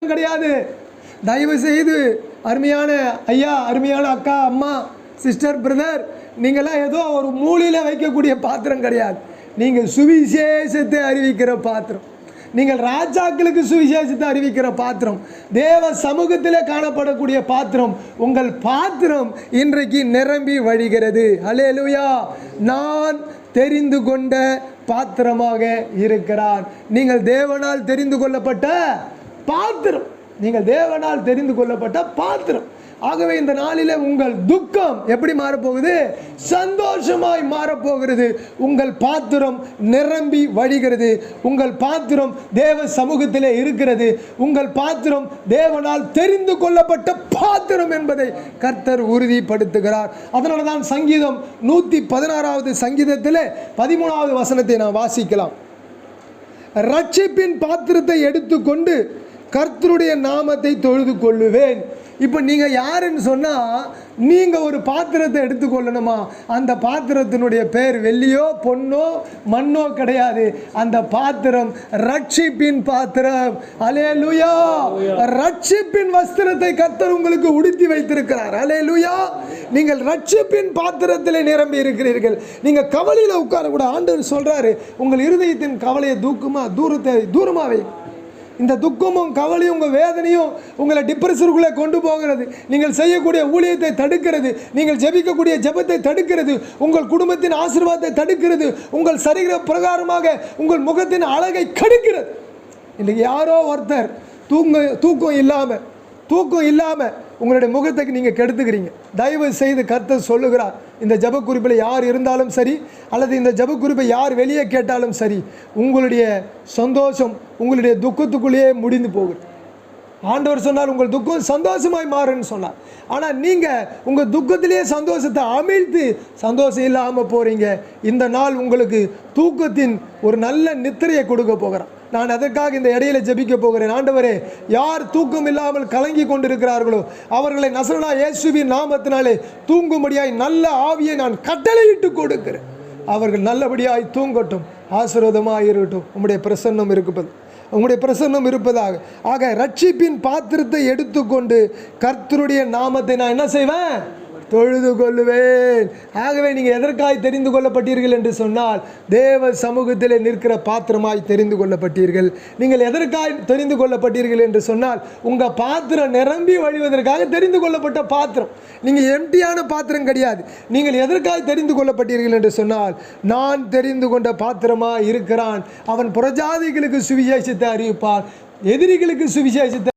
கிடையாது. தயவு செய்து அருமையான ஐயா, அருமையான அக்கா, அம்மா, சிஸ்டர், பிரதர், நீங்கள்லாம் ஏதோ ஒரு மூலையில் வைக்கக்கூடிய பாத்திரம் கிடையாது. நீங்கள் சுவிசேஷத்தை அறிவிக்கிற பாத்திரம். நீங்கள் ராஜாக்களுக்கு சுவிசேஷத்தை அறிவிக்கிற பாத்திரம். தேவ சமூகத்தில் காணப்படக்கூடிய பாத்திரம். உங்கள் பாத்திரம் இன்றைக்கு நிரம்பி வழிகிறது. அல்லேலூயா. நான் தெரிந்து கொண்ட பாத்திரமாக இருக்கிறார். நீங்கள் தேவனால் தெரிந்து கொள்ளப்பட்ட பாத்திரம். நீங்கள் தேவனால் தெரிந்து கொள்ளப்பட்ட பாத்திரம். ஆகவே இந்த நாளிலே உங்கள் துக்கம் எப்படி மாறப்போகுது? சந்தோஷமாய் மாறப்போகிறது. உங்கள் பாத்திரம் நிரம்பி வழிகிறது. உங்கள் பாத்திரம் தேவ சமூகத்திலே இருக்கிறது. உங்கள் பாத்திரம் தேவனால் தெரிந்து கொள்ளப்பட்ட பாத்திரம் என்பதை கர்த்தர் உறுதிப்படுத்துகிறார். அதனால தான் சங்கீதம் 116வது சங்கீதத்திலே 13வது வசனத்தை நாம் வாசிக்கலாம். ரட்சிப்பின் பாத்திரத்தை எடுத்துக்கொண்டு கர்த்தருடைய நாமத்தை தொழுது கொள்ளுவேன். இப்போ நீங்கள் யாருன்னு சொன்னால், நீங்கள் ஒரு பாத்திரத்தை எடுத்துக்கொள்ளணுமா? அந்த பாத்திரத்தினுடைய பேர் வெள்ளியோ பொன்னோ மண்ணோ கிடையாது. அந்த பாத்திரம் ரட்சிப்பின் பாத்திரம். அல்லேலூயா. ரட்சிப்பின் வஸ்திரத்தை கர்த்தர் உங்களுக்கு உடுத்தி வைத்திருக்கிறார். அல்லேலூயா. நீங்கள் ரட்சிப்பின் பாத்திரத்தில் நிரம்பி இருக்கிறீர்கள். நீங்கள் கவலையில் உட்காரக்கூட ஆண்டவர் சொல்கிறாரு, உங்கள் இருதயத்தின் கவலையை தூரமாவே. இந்த துக்கமும் கவலையும் உங்கள் வேதனையும் உங்களை டிப்ரெஷனுக்குள்ளே கொண்டு போகிறது. நீங்கள் செய்யக்கூடிய ஊழியத்தை தடுக்கிறது. நீங்கள் ஜெபிக்கக்கூடிய ஜெபத்தை தடுக்கிறது. உங்கள் குடும்பத்தின் ஆசீர்வாதத்தை தடுக்கிறது. உங்கள் சரீர பிரகாரமாக உங்கள் முகத்தின் அழகை கெடுக்கிறது. இன்றைக்கி யாரோ ஒருத்தர் தூக்கம் இல்லாமல் உங்களுடைய முகத்துக்கு நீங்கள் கெடுத்துக்கிறீங்க. தயவு செய்து கர்த்தர் சொல்லுகிறார், இந்த ஜெப குறிப்பில் யார் இருந்தாலும் சரி, அல்லது இந்த ஜெப குறிப்பை யார் வெளியே கேட்டாலும் சரி, உங்களுடைய சந்தோஷம் உங்களுடைய துக்கத்துக்குள்ளேயே முடிந்து போகுது. ஆண்டவர் சொன்னார், உங்கள் துக்கம் சந்தோஷமாய் மாறுன்னு சொன்னார். ஆனால் நீங்கள் உங்கள் துக்கத்திலேயே சந்தோஷத்தை அமிழ்த்து சந்தோஷம் இல்லாமல் போகிறீங்க. இந்த நாள் உங்களுக்கு தூக்கத்தின் ஒரு நல்ல நித்திரையை கொடுக்க போகிறான். நான் அதற்காக இந்த இடையில ஜெபிக்க போகிறேன். ஆண்டவரே, யார் தூக்கம் இல்லாமல் கலங்கி கொண்டிருக்கிறார்களோ அவர்களை நசரேயா இயேசுவின் நாமத்தினாலே தூங்கும்படியாய் நல்ல ஆவியை நான் கட்டளையிட்டு கொடுக்கிறேன். அவர்கள் நல்லபடியாய் தூங்கட்டும், ஆசீர்வாதமாக இருக்கட்டும். உங்களுடைய பிரசன்னம் இருப்பதாக. ஆக ரட்சிப்பின் பாத்திரத்தை எடுத்துக்கொண்டு கர்த்தருடைய நாமத்தை நான் என்ன செய்வேன்? தொழுது கொள்ளுவேன். ஆகவே நீங்கள் எதற்காய் தெரிந்து கொள்ளப்பட்டீர்கள் என்று சொன்னால், தேவ சமூகத்தில் நிற்கிற பாத்திரமாய் தெரிந்து கொள்ளப்பட்டீர்கள். நீங்கள் எதற்காய் தெரிந்து கொள்ளப்பட்டீர்கள் என்று சொன்னால், உங்கள் பாத்திரம் நிரம்பி வழிவதற்காக தெரிந்து கொள்ளப்பட்ட பாத்திரம். நீங்கள் எம்டியான பாத்திரம் கிடையாது. நீங்கள் எதற்காய் தெரிந்து கொள்ளப்பட்டீர்கள் என்று சொன்னால், நான் தெரிந்து கொண்ட பாத்திரமாய் இருக்கிறான். அவன் புறஜாதிகளுக்கு சுவிசேஷத்தை அறிவிப்பான், எதிரிகளுக்கு சுவிசேஷத்தை